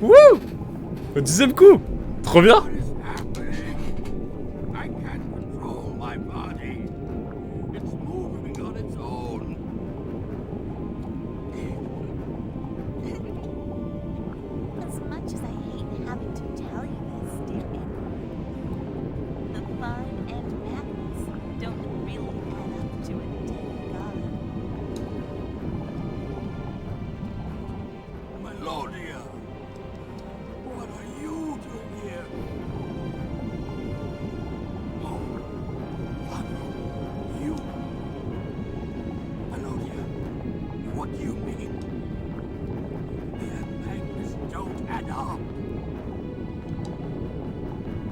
Wouh! Au 10e coup! Trop bien!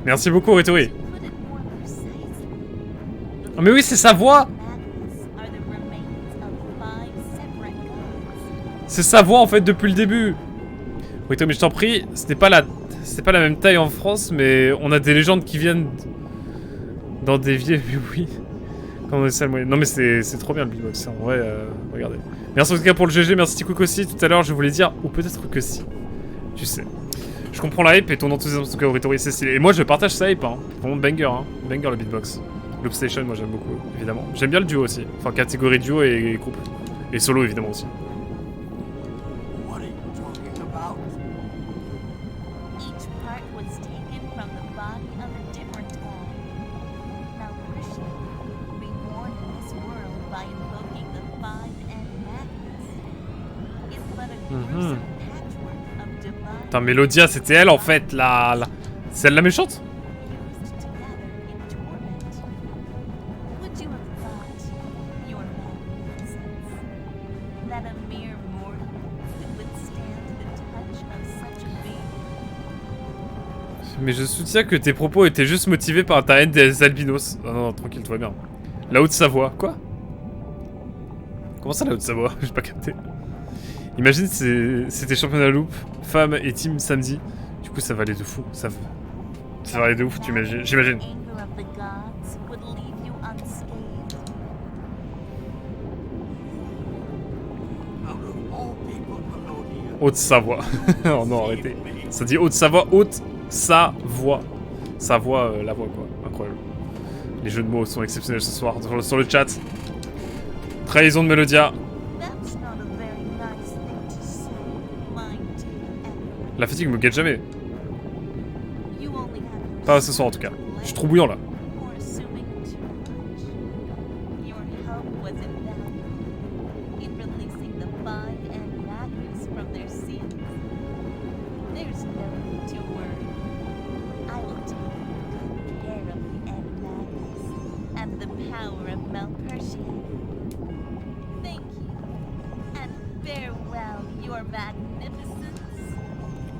Merci beaucoup, Ritori. Oh, mais oui, c'est sa voix! C'est sa voix en fait depuis le début. Ritori, mais je t'en prie, c'était pas la même taille en France, mais on a des légendes qui viennent dans des vieilles. Oui. Quand on est moyen. Non mais c'est trop bien le beatbox. En vrai, regardez. Merci en tout cas pour le GG, merci Tikouk aussi. Tout à l'heure, je voulais dire, ou peut-être que si. Tu sais. Je comprends la hype et ton enthousiasme en tout cas, Ritori, c'est stylé. Et moi, je partage sa hype, hein. Vraiment banger, hein. Banger le beatbox. Loop Station, moi j'aime beaucoup, évidemment. J'aime bien le duo aussi. Enfin, catégorie duo et groupe. Et solo, évidemment aussi. Putain, Melodia, c'était elle en fait, c'est elle la méchante? Mais je soutiens que tes propos étaient juste motivés par ta haine des albinos. Oh non, tranquille, tout va bien. La Haute-Savoie, quoi? Comment ça la Haute-Savoie? J'ai pas capté. Imagine c'était championnat loop, femmes et team samedi. Du coup ça va aller de fou, ça va aller de ouf, j'imagine. Haute-Savoie. Oh non, arrêtez. Ça dit Haute-Savoie, Haute-Savoie. Savoie, la voix quoi, incroyable. Les jeux de mots sont exceptionnels ce soir sur le chat. Trahison de Melodia. La fatigue me guette jamais. Pas ce soir en tout cas. Je suis trop bouillant là.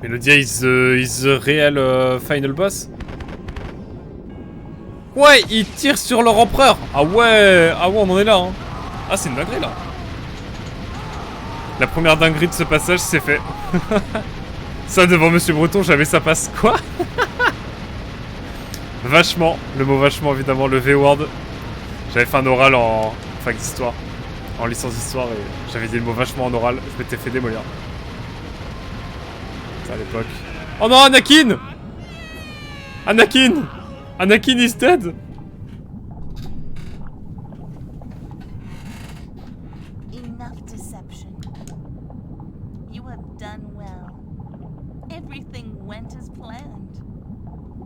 Melodia is the real final boss. Ouais, ils tirent sur leur empereur. Ah ouais, on en est là. Hein. Ah, c'est une dinguerie là. La première dinguerie de ce passage, c'est fait. Ça devant Monsieur Breton, j'avais sa passe. Quoi? Vachement, le mot vachement évidemment, le V-word. J'avais fait un oral en fac d'histoire, en licence d'histoire et j'avais dit le mot vachement en oral. Je m'étais fait démolir. À l'époque. Oh non, Anakin! Anakin! Anakin is dead! Enough deception. You have done well. Everything went as planned.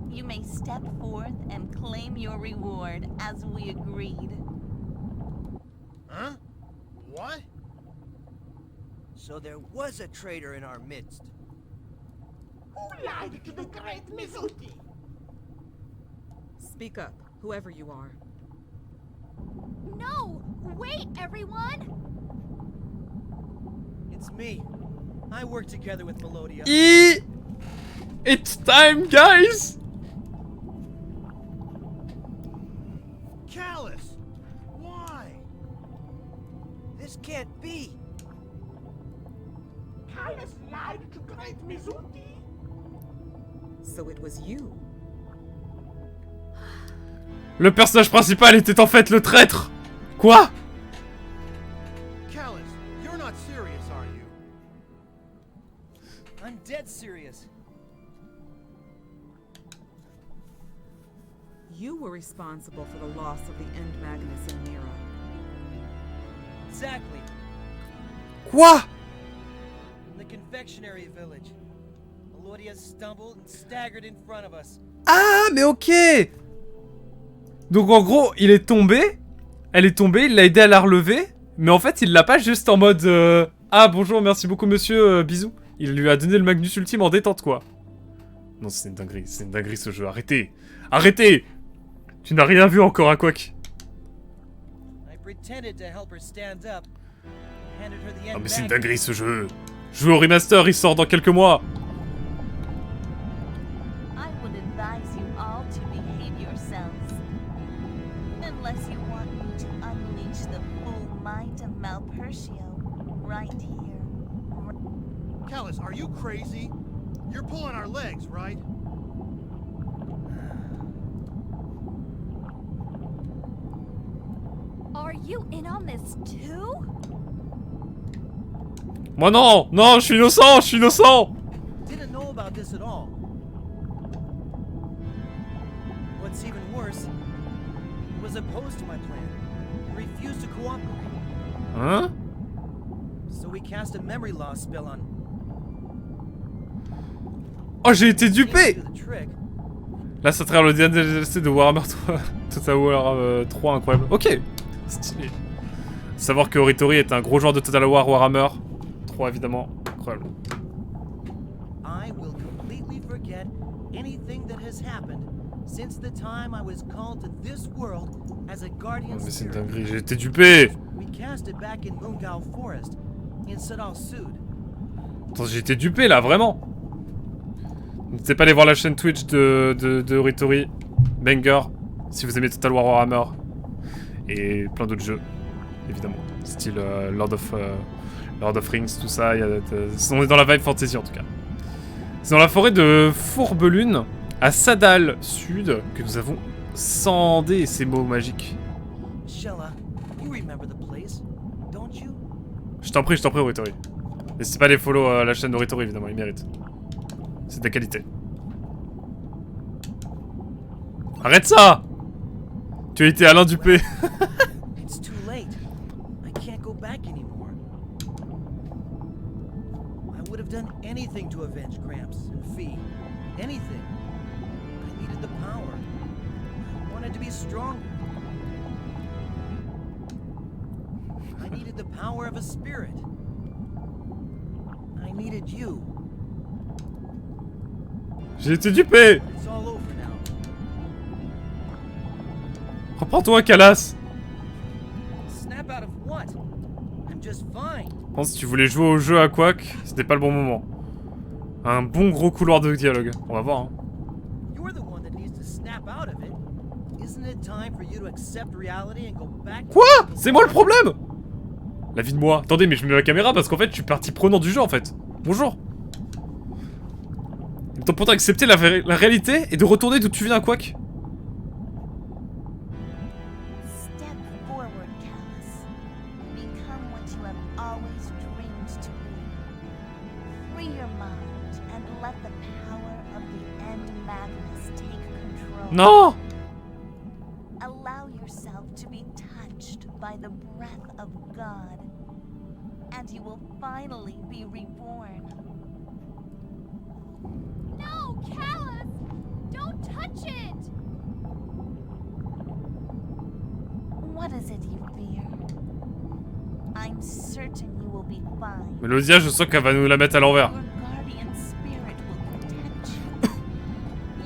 You may step forth and claim your reward as we agreed. Huh? What? So there was a traitor in our midst. Who lied to the great Mizuki? Speak up, whoever you are. No! Wait, everyone! It's me. I work together with Melodia. It's time, guys! Callus! Why? This can't be. Callus lied to great Mizuki? So it was you. Le personnage principal était en fait le traître! Quoi? Callus, you're not serious, are you? I'm dead. dead serious. You were responsible for the loss of the End Magnus in Mira. Exactly. Quoi? In the confectionery village. Melodia stumbled and staggered in front of us. Ah, mais ok. Donc en gros, il est tombé. Elle est tombée, il l'a aidé à la relever. Mais en fait, il l'a pas juste en mode... Ah, bonjour, merci beaucoup, monsieur, bisous. Il lui a donné le Magnus Ultime en détente, quoi. Non, c'est une dinguerie ce jeu. Arrêtez. Arrêtez. Tu n'as rien vu encore, à Quack. I pretended to help her stand up. Handed her the Non, end mais c'est une Magnus. dinguerie ce jeu. Jouez au remaster, il sort dans quelques mois. I would advise you all to behave yourselves. Unless you want me to unleash the full might of Malpertio right here. Callus, are you crazy? You're pulling our legs, right? Are you in on this too? Moi non. Non, je suis innocent. Didn't know about this at all. What's even worse, he was opposed to my plan. He refused to cooperate. Hein? So we cast a memory loss spell on Oh, j'ai été him dupé. to do the trick. Là, ça traverse le dernier DLC de Warhammer 3. Total War 3, incroyable. Ok. Stylé. Savoir que Oritori est un gros joueur de Total War Warhammer 3, évidemment. Incroyable. I will completely forget anything that has happened since the time I was called to this world as a guardian Oh, mais c'est une spirit. dinguerie, j'ai été dupé. We cast it back in Moongao Forest in Sadal Sud. Attends, j'ai été dupé là, vraiment. N'hésitez pas à aller voir la chaîne Twitch de Oritori, Banger, si vous aimez Total War Warhammer. Et plein d'autres jeux, évidemment. Style Lord of Rings, tout ça. On est dans la vibe fantasy en tout cas. C'est dans la forêt de Fourbelune, à Sadal Sud, que nous avons scandé ces mots magiques. Shella, you remember the place, don't you? Je t'en prie, Oritori. N'hésitez pas à aller follow la chaîne d'Oritori, évidemment, il mérite. C'est de qualité. Arrête ça! Tu as été Alain Dupé. It's too late. I can't go back anymore. I would have done anything to avenge Gramps and Fee. Anything. I needed the power. I wanted to be stronger. I needed the power of a spirit. I needed you. J'ai été dupé. It's all over now. Reprends-toi, Calas. Snap out of what? I'm just fine. Je pense que si tu voulais jouer au jeu à Quack, c'était pas le bon moment. Un bon gros couloir de dialogue. On va voir, hein. You're the one that needs to snap out of it. Isn't it time for you to accept reality and go back to Quoi? C'est moi le problème? La vie de moi. Attendez, mais je mets ma caméra parce qu'en fait, je suis partie prenante du jeu, en fait. Bonjour. Il faut pourtant accepter la réalité et de retourner d'où tu viens, Quack. Step forward, Callus. Become what you have always dreamed to be. Free your mind and let the power of the End Magnus take control. Non. Allow yourself to be touched by the breath of God, and you will finally be reborn. No, Callus! Don't touch it! What is it you fear? I'm certain you will be fine. Melodia, je sens qu'elle va nous la mettre à l'envers. Your guardian spirit will protect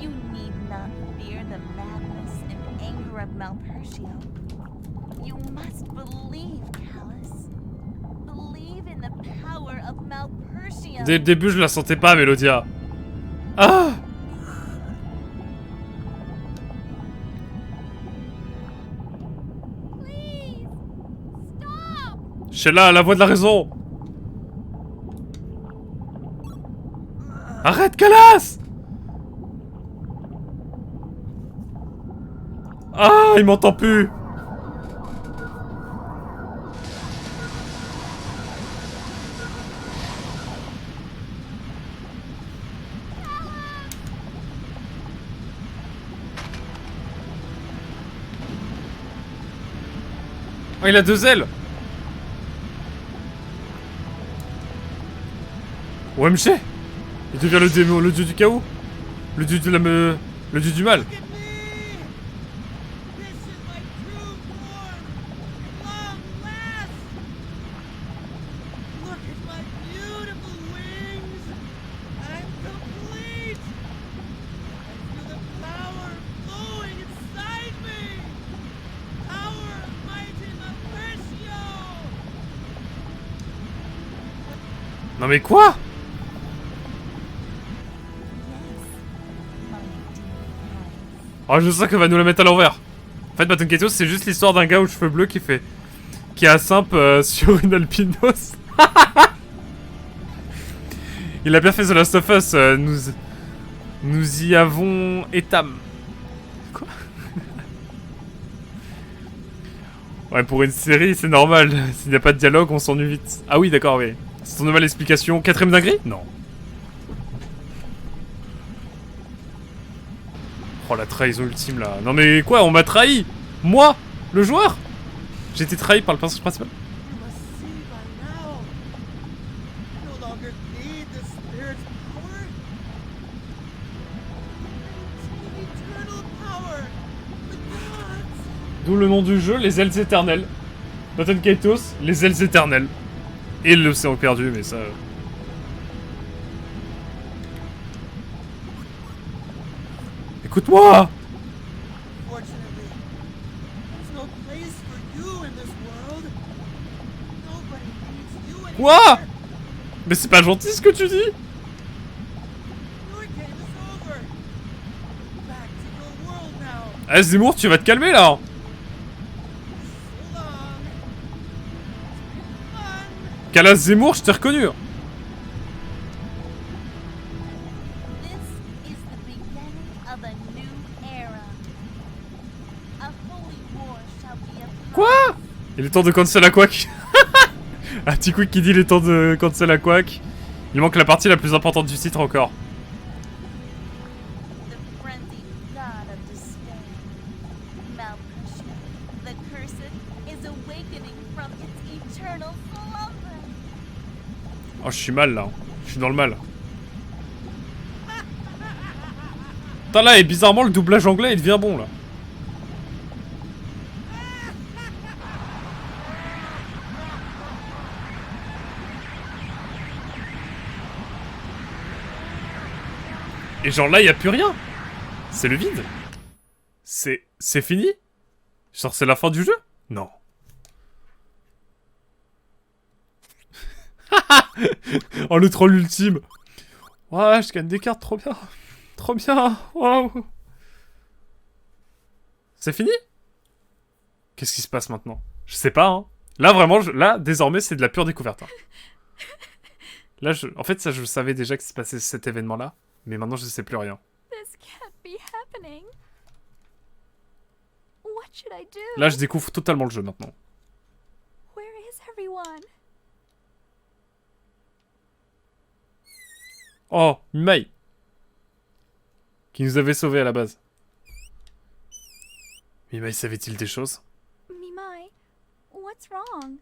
you. You need not fear the madness and anger of Malpertio. You must believe, Callus. Believe in the power of Malpertio. Dès le début, je la sentais pas, Melodia. Ah! Please! Stop! Sheila, la voix de la raison. Arrête, Calas! Ah, il m'entend plus. Oh, il a 2 ailes. OMG. Il devient le démon, le dieu du chaos. Le dieu de la le dieu du mal. Look at me! This is my true form! Long last! Look at my beautiful wings! I'm complete! I feel the power flowing inside me! Power of mighty Mercutio! Non mais quoi? Oh, je sens qu'elle va nous la mettre à l'envers. En fait, Baton Kaitos, c'est juste l'histoire d'un gars aux cheveux bleus qui est à simp sur une albinos. Il a bien fait The Last of Us. Nous y avons étam. Quoi? Ouais, pour une série, c'est normal. S'il n'y a pas de dialogue, on s'ennuie vite. Ah oui, d'accord, oui. C'est ton nouvelle explication. 4ème dinguerie? Non. Oh, la trahison ultime, là. Non mais quoi, on m'a trahi? Moi? Le joueur? J'ai été trahi par le personnage principal. You must see by now. I no longer need the spirit's power. It's the eternal power. The gods. D'où le nom du jeu, les ailes éternelles. Baton Kaitos, les ailes éternelles. Et l'océan perdu, mais ça... Écoute-moi! Fortunately, there's no place for you in this world. Nobody needs you anymore. Quoi? Mais c'est pas gentil ce que tu dis! Your game is over. Back to your world now. Ah, Zemmour, tu vas te calmer là! So long. It's been fun. Calas Zemmour, je t'ai reconnu! This is the beginning of a new era. A holy war shall be upon Quoi? Il est temps de cancel à Quack! Un petit quick qui dit il est temps de cancel à Quack. Il manque la partie la plus importante du titre encore. the frenzied god of despair. Malprecious, the cursed, is awakening from its eternal slumber. Oh, je suis mal là. Je suis dans le mal. Putain là, et bizarrement, le doublage anglais il devient bon là. Et genre là, y a plus rien. C'est le vide. C'est fini? Genre c'est la fin du jeu? Non. Oh le troll ultime. Ouais, je gagne des cartes, trop bien. Trop bien. Waouh. C'est fini? Qu'est-ce qui se passe maintenant? Je sais pas, hein. Là, vraiment, là, désormais, c'est de la pure découverte. Hein. Là, en fait, ça, je savais déjà que se passait cet événement-là. Mais maintenant, je sais plus rien. This can't be happening. What should I do? Là, je découvre totalement le jeu, maintenant. Where is everyone? Oh, Mimai. Qui nous avait sauvés à la base. Mimai savait-il des choses? Mimai, what's wrong?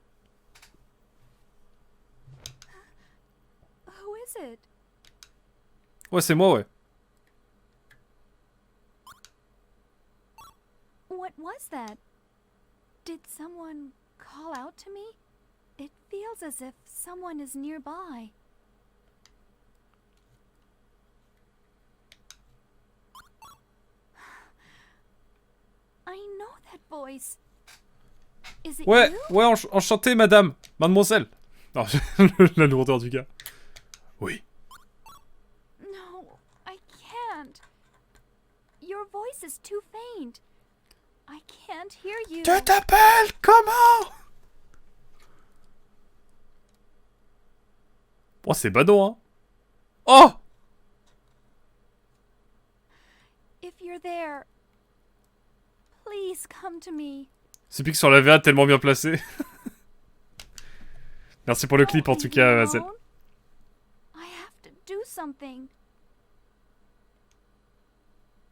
Who is it? Ouais, c'est moi, ouais. What was that? Did someone call out to me? It feels as if someone is nearby. I know that voice. Is it Ouais, you? ouais, enchanté, madame. Mademoiselle. Non, la lourdeur du gars. Oui. No, I can't. Your voice is too faint. I can't hear you. Tu t'appelles comment? Oh, c'est badon, hein. Oh! If you're there, please come to me. Ce pic sur la VA tellement bien placé. Merci pour le clip en Don't tout leave cas, me Hazel. alone. I have to do something.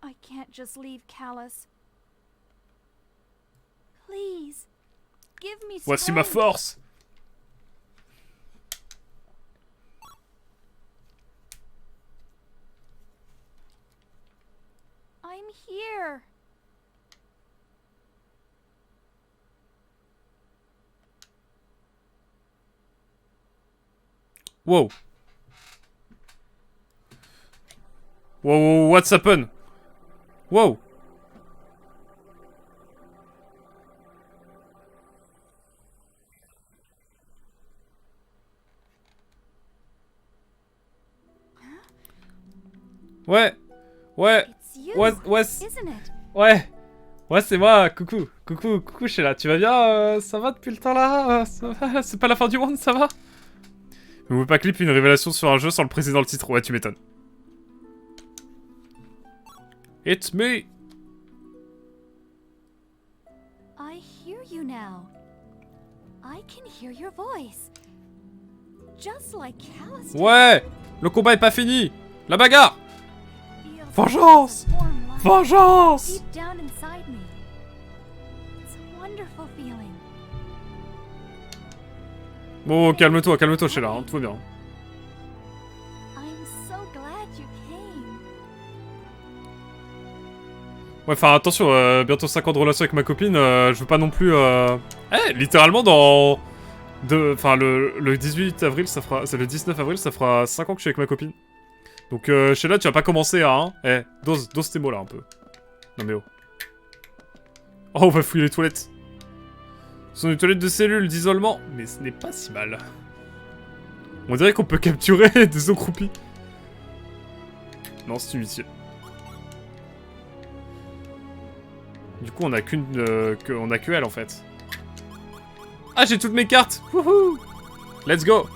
I can't just leave Callus. Please, give me Voici ma strength. force. I'm here. Wow. Wow, what's happened? Wow. Ouais. Ouais. It's you, Ouais, isn't it? ouais. Ouais, c'est moi. Coucou. Coucou, je suis là. Tu vas bien? Ça va depuis le temps là? Ça va? C'est pas la fin du monde, ça va? Mais vous pouvez pas clip une révélation sur un jeu sans le préciser dans le titre. Ouais, tu m'étonnes. It's me. I hear you now. I can hear your voice. Just like Callus did. Ouais. Le combat est pas fini. La bagarre. Feels Vengeance. like a warm light Vengeance. deep down inside me. It's a wonderful feeling. Bon, calme-toi, je suis là, hein, tout va bien. I'm so glad you came. Ouais, enfin, attention, bientôt 5 ans de relation avec ma copine, je veux pas non plus... littéralement dans... Enfin, le 18 avril, ça fera... C'est le 19 avril, ça fera 5 ans que je suis avec ma copine. Donc, je suis là, tu vas pas commencer à... Hein, dose tes mots, là, un peu. Non, mais oh. Oh, on va fouiller les toilettes. Ce sont des toilettes de cellules d'isolement, mais ce n'est pas si mal. On dirait qu'on peut capturer des eaux croupies. Non, c'est inutile. Du coup, on a on a que elle, en fait. Ah, j'ai toutes mes cartes. Wouhou. Let's go.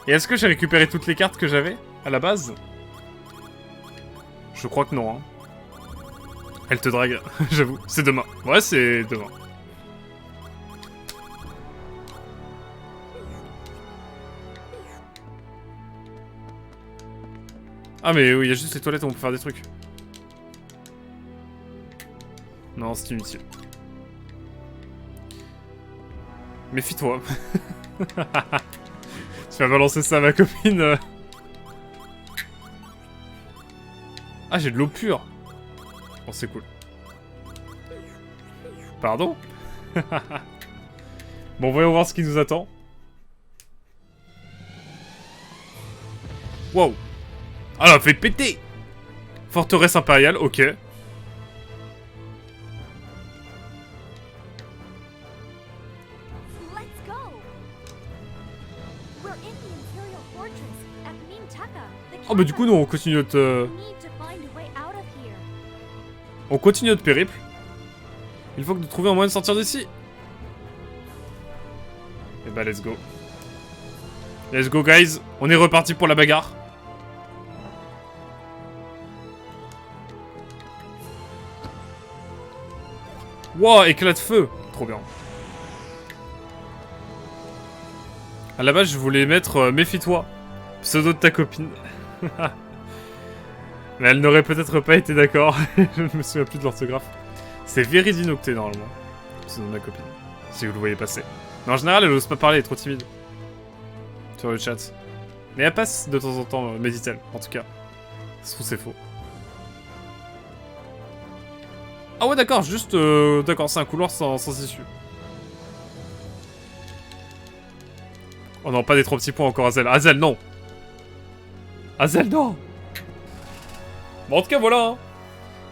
Et est-ce que j'ai récupéré toutes les cartes que j'avais, à la base? Je crois que non, hein. Elle te drague, j'avoue. C'est demain. Ouais, c'est demain. Ah, mais oui, il y a juste les toilettes où on peut faire des trucs. Non, c'est inutile. Méfie-toi. Tu vas balancer ça à ma copine. Ah, j'ai de l'eau pure. Bon, c'est cool. Pardon? Bon, voyons voir ce qui nous attend. Wow. Ah, elle a fait péter. Forteresse impériale, ok. Let's go. We're in the Imperial Fortress at Mintaka. Oh, bah du coup, nous, on continue notre... We need to find a way out of here. On continue notre périple. Il faut que nous trouvions un moyen de sortir d'ici. Et bah, let's go. Let's go, guys. On est reparti pour la bagarre. Wow, éclat de feu. Trop bien. À la base, je voulais mettre méfie-toi. Pseudo de ta copine. Mais elle n'aurait peut-être pas été d'accord. Je ne me souviens plus de l'orthographe. C'est Véridinocté normalement. Pseudo de ma copine. Si vous le voyez passer. Mais en général, elle n'ose pas parler, elle est trop timide. Sur le chat. Mais elle passe de temps en temps, me dit-elle. En tout cas. Ça se trouve, c'est faux. Ah ouais, d'accord, juste... d'accord, c'est un couloir sans issue. Oh non, pas des 3 petits points encore, Azel. Azel, non. Azel, non. Bon, en tout cas, voilà. Hein.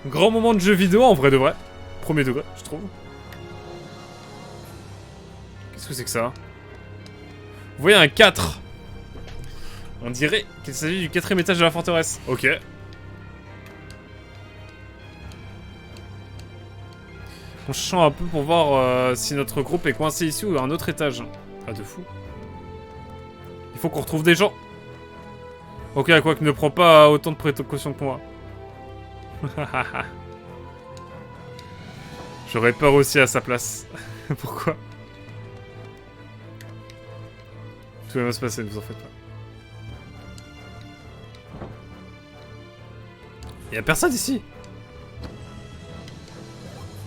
Grand moment de jeu vidéo, en vrai de vrai. Premier degré, je trouve. Qu'est-ce que c'est que ça? Vous voyez un 4. On dirait qu'il s'agit du 4ème étage de la forteresse. Ok. On change un peu pour voir si notre groupe est coincé ici ou à un autre étage. Ah, de fou. Il faut qu'on retrouve des gens. Ok, à quoi que ne prend pas autant de précautions que moi. J'aurais peur aussi à sa place. Pourquoi? Tout va bien se passer, ne vous en faites pas. Y'a personne ici.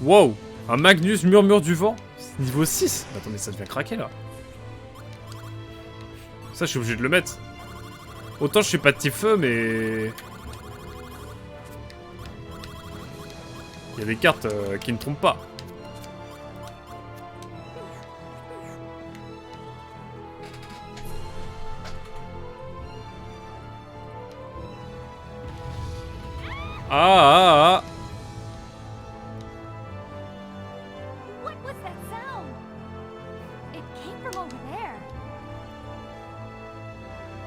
Wow. Un Magnus murmure du vent. Niveau 6. Attendez, ça devient craquer là. Ça, je suis obligé de le mettre. Autant je suis pas de petit feu, mais... Il y a des cartes qui ne trompent pas. Ah. What was that sound? It came from over there.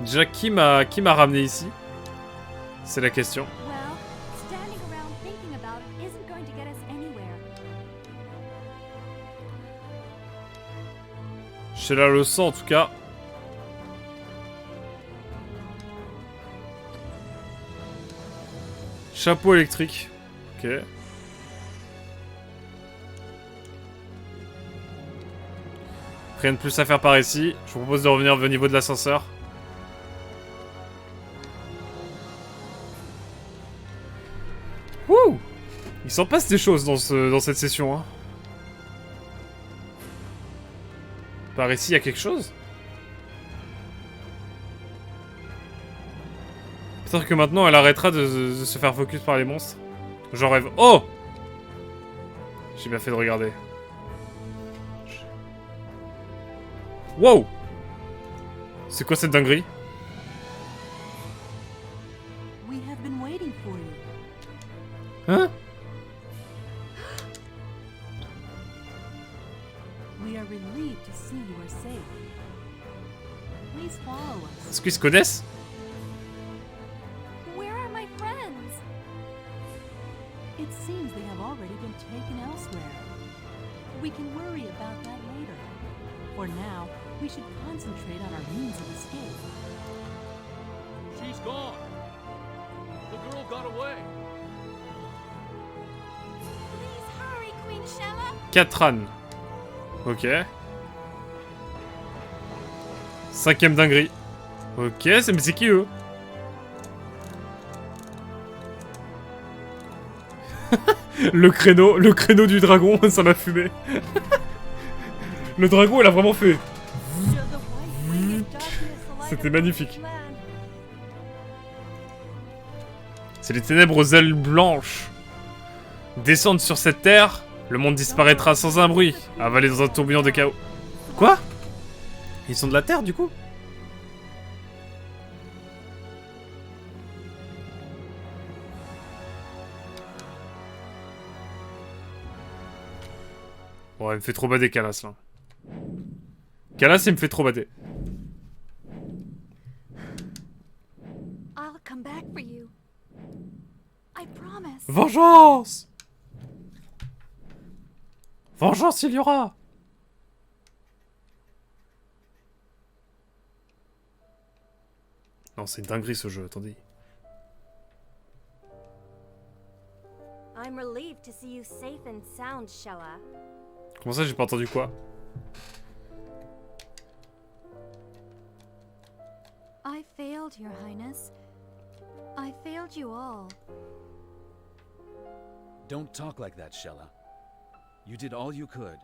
Déjà, qui m'a ramené ici? C'est la question. Well, standing around thinking about it isn't going to get us anywhere. Sheila le sent en tout cas. Chapeau électrique. Ok. Rien de plus à faire par ici. Je vous propose de revenir au niveau de l'ascenseur. Wouh! Il s'en passe des choses dans cette session, hein. Par ici, il y a quelque chose? Peut-être que maintenant, elle arrêtera de se faire focus par les monstres. J'en rêve. Oh! J'ai bien fait de regarder. Wow! C'est quoi cette dinguerie? We have been waiting for you. Hein? We are relieved to see you are safe. Please follow us. Est-ce qu'ils se connaissent? Where are my friends? It seems they have already been taken elsewhere. We can worry about that later. For now, we should concentrate on our means of escape. She's gone. The girl got away. Please hurry, Queen Shella. Katran. Ok. 5ème dinguerie. Ok, mais c'est qui eux? le créneau du dragon, ça m'a fumé. Le dragon, il a vraiment fait. C'était magnifique. C'est les ténèbres aux ailes blanches. Descendre sur cette terre, le monde disparaîtra sans un bruit, avalé dans un tourbillon de chaos. Quoi? Ils sont de la terre, du coup? Bon, elle me fait trop bader, Calas, là. Calas, il me fait trop bader. I'll come back for you. I promise. Vengeance! Vengeance, il y aura! Non, c'est une dinguerie, ce jeu, attendez. I'm relieved to see you safe and sound, Shella. Comment ça, j'ai pas entendu quoi? I failed, Your Highness. I failed you all. Don't talk like that, Shella. You did all you could.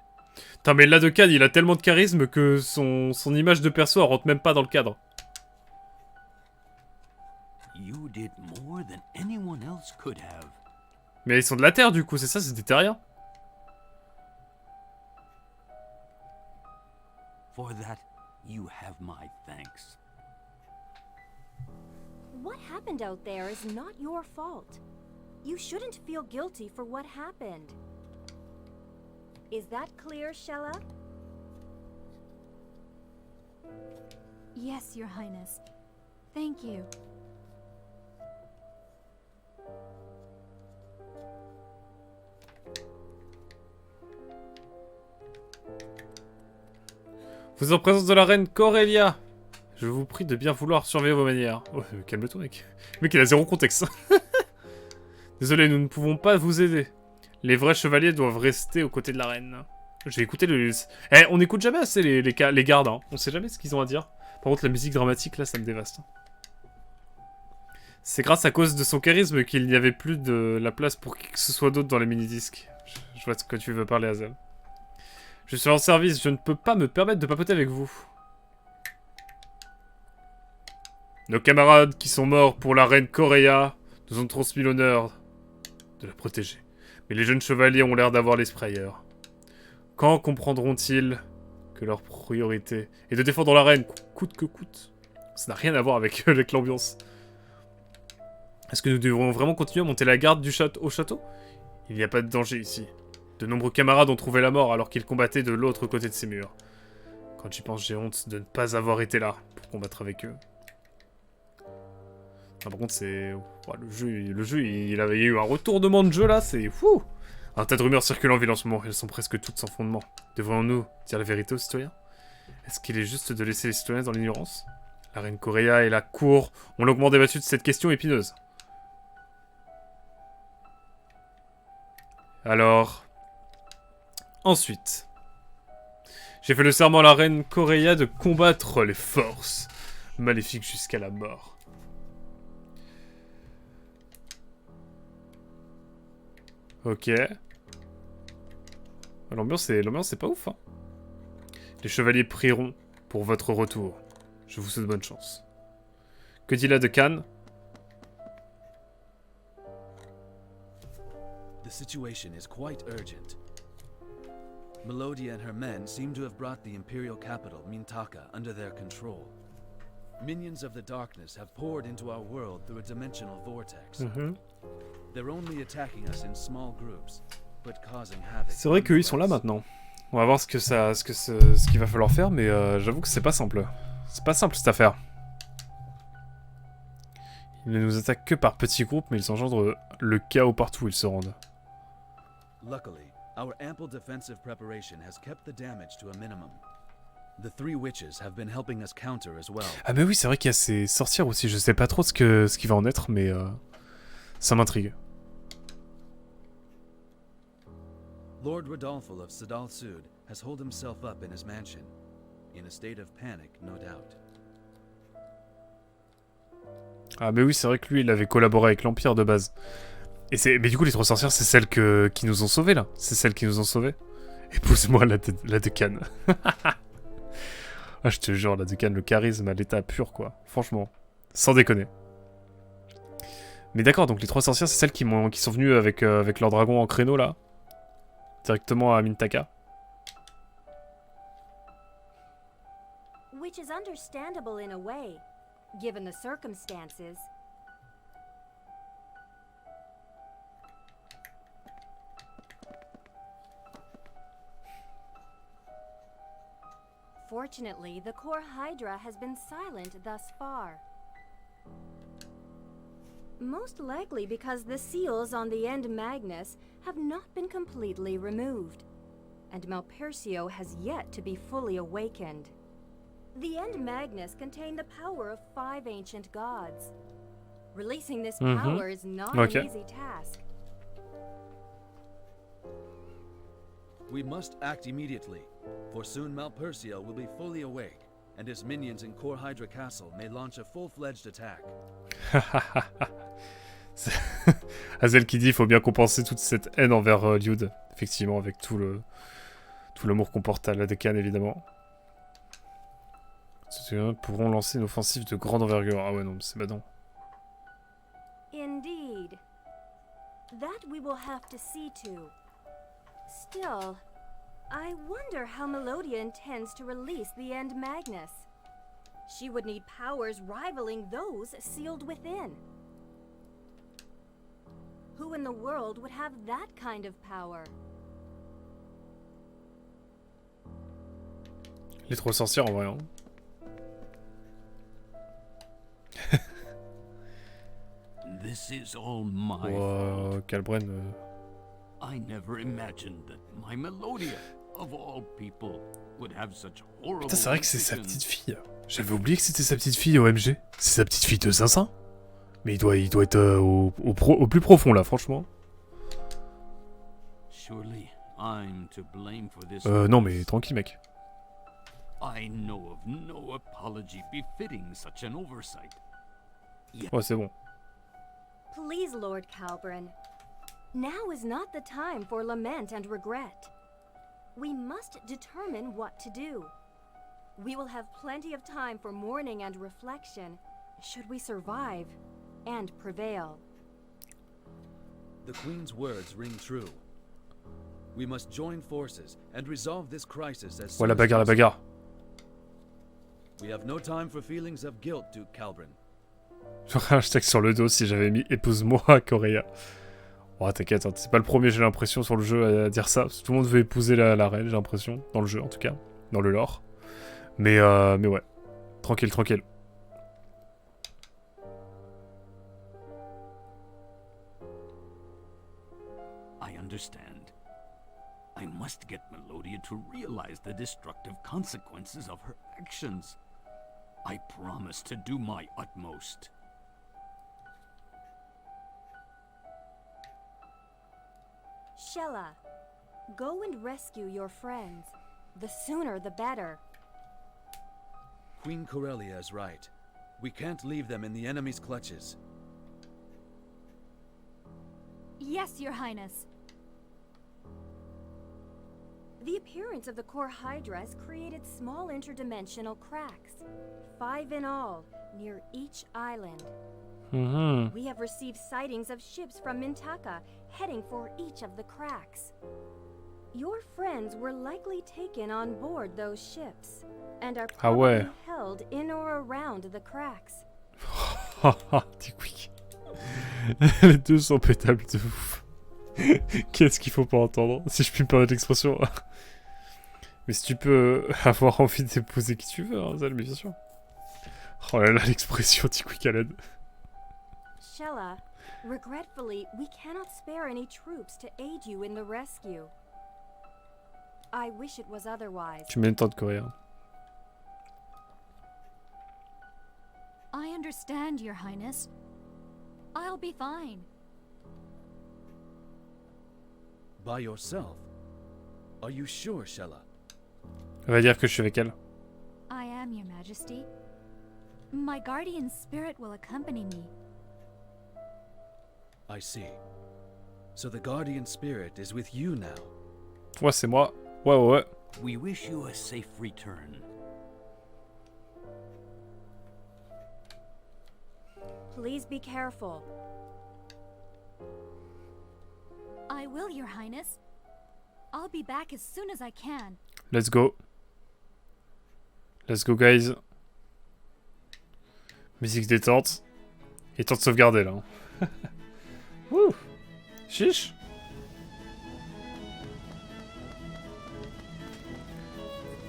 Putain, mais là, de Cad, il a tellement de charisme que son image de perso, elle rentre même pas dans le cadre. You did more than anyone else could have. Mais ils sont de la Terre, du coup, c'est ça, c'est des terriens. For that, you have my thanks. What happened out there is not your fault. You shouldn't feel guilty for what happened. Is that clear, Shella? Yes, Your Highness. Thank you. Vous en présence de la reine Corellia. Je vous prie de bien vouloir surveiller vos manières. Oh, calme-toi, mec. Le mec, il a zéro contexte. Désolé, nous ne pouvons pas vous aider. Les vrais chevaliers doivent rester aux côtés de la reine. J'ai écouté le... Eh, on écoute jamais assez les gardes, hein. On sait jamais ce qu'ils ont à dire. Par contre, la musique dramatique, là, ça me dévaste. C'est grâce à cause de son charisme qu'il n'y avait plus de la place pour qui que ce soit d'autre dans les mini-disques. Je vois de quoi tu veux parler, Hazel. Je suis en service, je ne peux pas me permettre de papoter avec vous. Nos camarades qui sont morts pour la reine Correa nous ont transmis l'honneur de la protéger. Mais les jeunes chevaliers ont l'air d'avoir l'esprit ailleurs. Quand comprendront-ils que leur priorité est de défendre la reine, coûte que coûte? Ça n'a rien à voir avec l'ambiance. Est-ce que nous devrons vraiment continuer à monter la garde du au château? Il n'y a pas de danger ici. De nombreux camarades ont trouvé la mort alors qu'ils combattaient de l'autre côté de ces murs. Quand j'y pense, j'ai honte de ne pas avoir été là pour combattre avec eux. Ah, par contre, c'est... Ouais, le jeu, il y a eu un retournement de jeu là, c'est fou. Un tas de rumeurs circulent en ville en ce moment, elles sont presque toutes sans fondement. Devrions-nous dire la vérité aux citoyens? Est-ce qu'il est juste de laisser les citoyens dans l'ignorance? La reine Correa et la cour ont longuement débattu de cette question épineuse. Alors... Ensuite... J'ai fait le serment à la reine Correa de combattre les forces maléfiques jusqu'à la mort. Ok. L'ambiance c'est pas ouf, hein. Les chevaliers prieront pour votre retour. Je vous souhaite bonne chance. Que dit la de Cannes? The situation is quite urgent. Melodia and her men seem to have brought the imperial capital, Mintaka, under their control. Minions of the darkness have poured into our world through a dimensional vortex. They're only attacking us in small groups, but causing havoc. C'est vrai qu'eux ils sont là maintenant. On va voir ce qu'il va falloir faire, mais j'avoue que c'est pas simple. C'est pas simple cette affaire. Ils ne nous attaquent que par petits groupes, mais ils engendrent le chaos partout où ils se rendent. Luckily, our ample defensive preparation has kept the damage to a minimum. The three witches have been helping us counter as well. Ah mais oui, c'est vrai qu'il y a ces sorcières aussi. Je sais pas trop ce qui va en être, mais ça m'intrigue. Lord Rodolfo of Sadal Sud has holed himself up in his mansion, in a state of panic, no doubt. Ah mais oui, c'est vrai que lui, il avait collaboré avec l'Empire de base. Mais du coup, les trois sorcières, c'est celles qui nous ont sauvés, là. C'est celles qui nous ont sauvés. Épouse-moi la de Cannes. Ah, je te jure, la de Cannes, le charisme à l'état pur, quoi. Franchement. Sans déconner. Mais d'accord, donc les trois sorcières, c'est celles qui sont venues avec leur dragon en créneau, là. Directement à Mintaka. Which is understandable in a way, given the circumstances. Fortunately, the core Hydra has been silent thus far. Most likely because the seals on the End Magnus have not been completely removed, and Malpercio has yet to be fully awakened. The End Magnus contained the power of 5 ancient gods. Releasing this power is not an easy task. We must act immediately, for soon Malpercio will be fully awake, and his minions in Core Hydra Castle may launch a full-fledged attack. Hazel qui dit il faut bien compenser toute cette haine envers Lyud. Effectivement, avec tout l'amour qu'on porte à la décane, évidemment. Nous pourrons lancer une offensive de grande envergure. Ah ouais, non, c'est badant. Indeed. That we will have to see to. Still, I wonder how Melodia intends to release the End Magnus. She would need powers rivaling those sealed within. Who in the world would have that kind of power? Les trois sorcières en vrai. Hein. This is all my fault. Calbren. I never imagined that my Melodia, of all people, would have such horrible. Putain, c'est vrai que c'est sa petite fille. J'avais oublié que c'était sa petite fille OMG. C'est sa petite fille de Zinzin. Mais il doit être au plus profond là, franchement. Surely I'm to blame for this. Non mais tranquille mec. I know of no apology befitting such an oversight. Ouais, c'est bon. Please, Lord Calbren. Now is not the time for lament and regret. we must determine what to do. We will have plenty of time for mourning and reflection, should we survive and prevail. The Queen's words ring true. We must join forces and resolve this crisis as soon Ouais, la as bagarre, la possible. bagarre. We have no time for feelings of guilt, Duke Calbrin. J'aurais un hashtag sur le dos si j'avais mis épouse-moi à Correa. Oh, t'inquiète, hein, c'est pas le premier, j'ai l'impression, sur le jeu à dire ça. Parce que tout le monde veut épouser la reine, j'ai l'impression. Dans le jeu, en tout cas. Dans le lore. Mais ouais. Tranquille, tranquille. I understand. I must get Melodia to realize the destructive consequences of her actions. I promise to do my utmost. Shella, go and rescue your friends. The sooner the better. Queen Corellia is right. We can't leave them in the enemy's clutches. Yes, Your Highness. The appearance of the core Hydra has created small interdimensional cracks. 5 in all, near each island. We have received sightings of ships from Mintaka heading for each of the cracks. Your friends were likely taken on board those ships and are Ah ouais. probably held in or around the cracks. Dis quick. Les deux sont pétables de ouf. Qu'est-ce qu'il faut pas entendre, si je puis me permettre l'expression. Mais si tu peux avoir envie d'épouser qui tu veux, hein, ça, bien sûr. Oh là là, l'expression dis quick à l'aide. Shella, regretfully, we cannot spare any troops to aid you in the rescue. I wish it was otherwise. Tu mets une tente coréen. I understand, Your Highness. I'll be fine. By yourself? Are you sure, Shella? Elle va dire que je suis avec elle. I am, Your Majesty. My guardian spirit will accompany me. I see. So the guardian spirit is with you now. Ouais, c'est moi. Ouais, ouais, ouais. We wish you a safe return. Please be careful. I will, Your Highness. I'll be back as soon as I can. Let's go. Let's go, guys. Musique détente. Et temps de sauvegarder, là. Wouh. Chiche.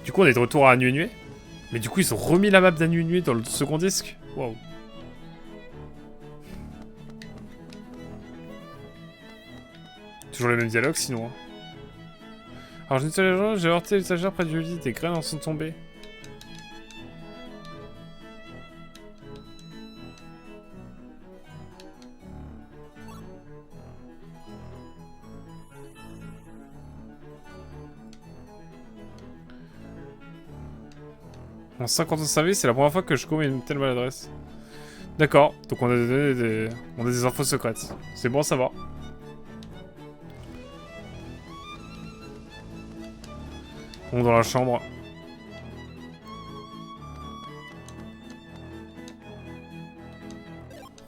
Du coup, on est de retour à Anuenue. Mais du coup, ils ont remis la map d'Anuenue dans le second disque. Waouh. Toujours les mêmes dialogues, sinon. Hein. Alors, j'ai heurté l'étagère près du lit. Des graines en sont tombées. En 50 ans de service, c'est la première fois que je commets une telle maladresse. D'accord, donc on a des infos secrètes. C'est bon à savoir. On est dans la chambre.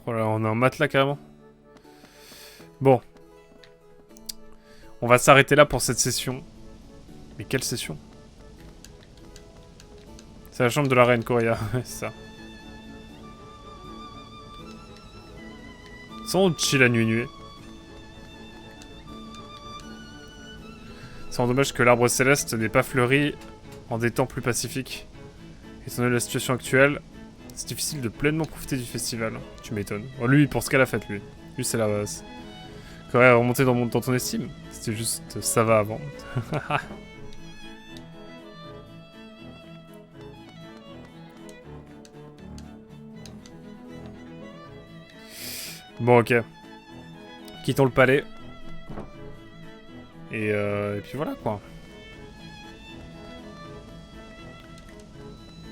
Voilà, on a un matelas carrément. Bon. On va s'arrêter là pour cette session. Mais quelle session ? C'est la chambre de la reine Correa, c'est ça. Sans chill à nuit. C'est dommage que l'arbre céleste n'ait pas fleuri en des temps plus pacifiques. Étant donné la situation actuelle, c'est difficile de pleinement profiter du festival. Tu m'étonnes. Oh, lui, pour ce qu'elle a fait, lui. Lui, c'est la base. Correa a remonté dans ton estime. C'était juste ça va avant. Bon, ok. Quittons le palais. Et puis voilà, quoi.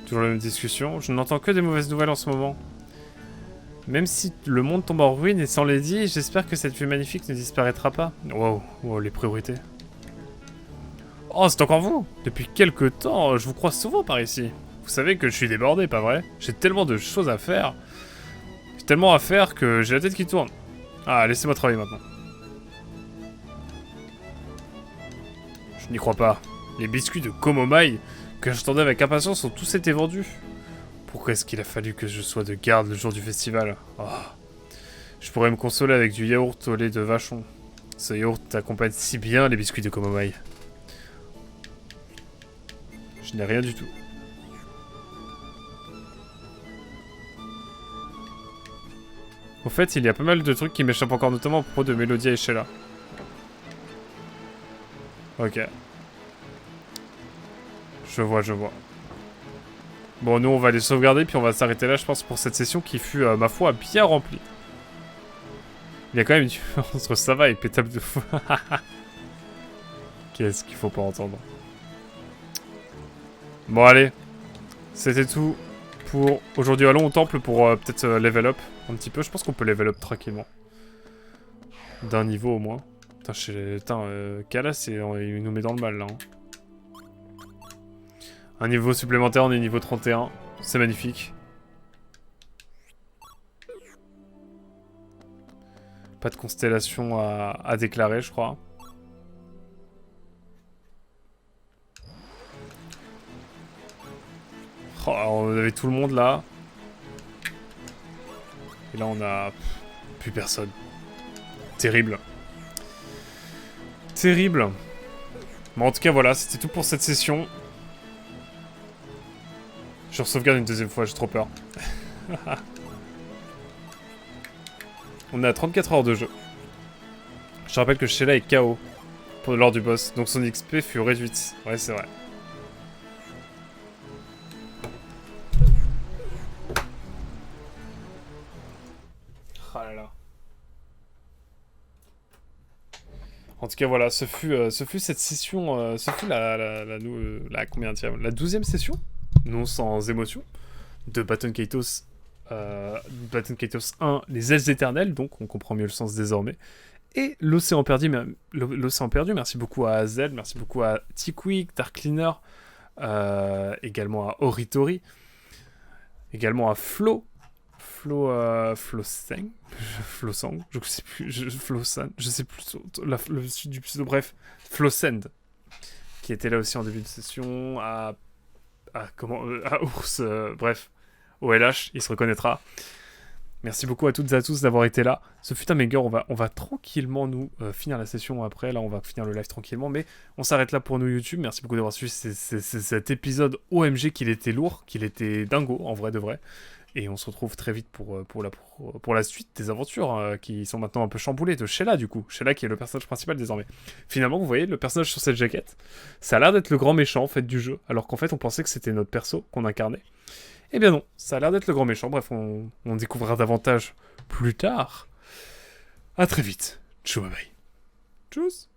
Toujours la même discussion. Je n'entends que des mauvaises nouvelles en ce moment. Même si le monde tombe en ruine et sans Lady, j'espère que cette vue magnifique ne disparaîtra pas. Wow, wow, les priorités. Oh, c'est encore vous. Depuis quelques temps, je vous croise souvent par ici. Vous savez que je suis débordé, pas vrai? J'ai tellement de choses à faire. J'ai tellement à faire que j'ai la tête qui tourne. Ah, laissez-moi travailler maintenant. Je n'y crois pas. Les biscuits de Komomai que j'attendais avec impatience ont tous été vendus. Pourquoi est-ce qu'il a fallu que je sois de garde le jour du festival? Oh. Je pourrais me consoler avec du yaourt au lait de vachon. Ce yaourt accompagne si bien les biscuits de Komomai. Je n'ai rien du tout. Au fait, il y a pas mal de trucs qui m'échappent encore, notamment à propos de Melodia et Sheila. Ok. Je vois, je vois. Bon, nous, on va les sauvegarder, puis on va s'arrêter là, je pense, pour cette session qui fut, ma foi, bien remplie. Il y a quand même une différence entre ça va et pétable de fou. Qu'est-ce qu'il faut pas entendre. Bon, allez. C'était tout pour aujourd'hui. Allons au temple pour peut-être level up un petit peu. Je pense qu'on peut level up tranquillement. D'un niveau au moins. Putain, Kalas, il nous met dans le mal, là. Hein. Un niveau supplémentaire, on est niveau 31. C'est magnifique. Pas de constellation à déclarer, je crois. Oh, on avait tout le monde là. Et là, on a plus personne. Terrible. Terrible. Bon, en tout cas, voilà, c'était tout pour cette session. Je sauvegarde une deuxième fois, j'ai trop peur. On est à 34 heures de jeu. Je rappelle que Sheila est KO lors du boss, donc son XP fut réduite. Ouais, c'est vrai. Oh là là. En tout cas, voilà, ce fut cette session, ce fut la 12e session, non sans émotion, de Baton Kaitos. Baton Kaitos 1, les ailes éternelles, donc on comprend mieux le sens désormais. Et l'océan perdu, merci beaucoup à Azel, merci beaucoup à Tikwik, Dark Cleaner, également à Oritori, également à Flosang, je sais plus, Flosan, je sais plus le sud du pseudo, bref, Flosend, qui était là aussi en début de session, à Ours, bref, OLH, il se reconnaîtra. Merci beaucoup à toutes et à tous d'avoir été là. Ce fut un banger, on va tranquillement nous finir la session après. Là, on va finir le live tranquillement, mais on s'arrête là pour nous YouTube. Merci beaucoup d'avoir suivi cet épisode OMG, qu'il était lourd, qu'il était dingo, en vrai de vrai. Et on se retrouve très vite pour la suite des aventures qui sont maintenant un peu chamboulées de Sheila, du coup. Sheila qui est le personnage principal désormais. Finalement, vous voyez, le personnage sur cette jaquette, ça a l'air d'être le grand méchant en fait du jeu, alors qu'en fait, on pensait que c'était notre perso qu'on incarnait. Eh bien non, ça a l'air d'être le grand méchant. Bref, on découvrira davantage plus tard. À très vite. Tchou, bye bye. Tchuss.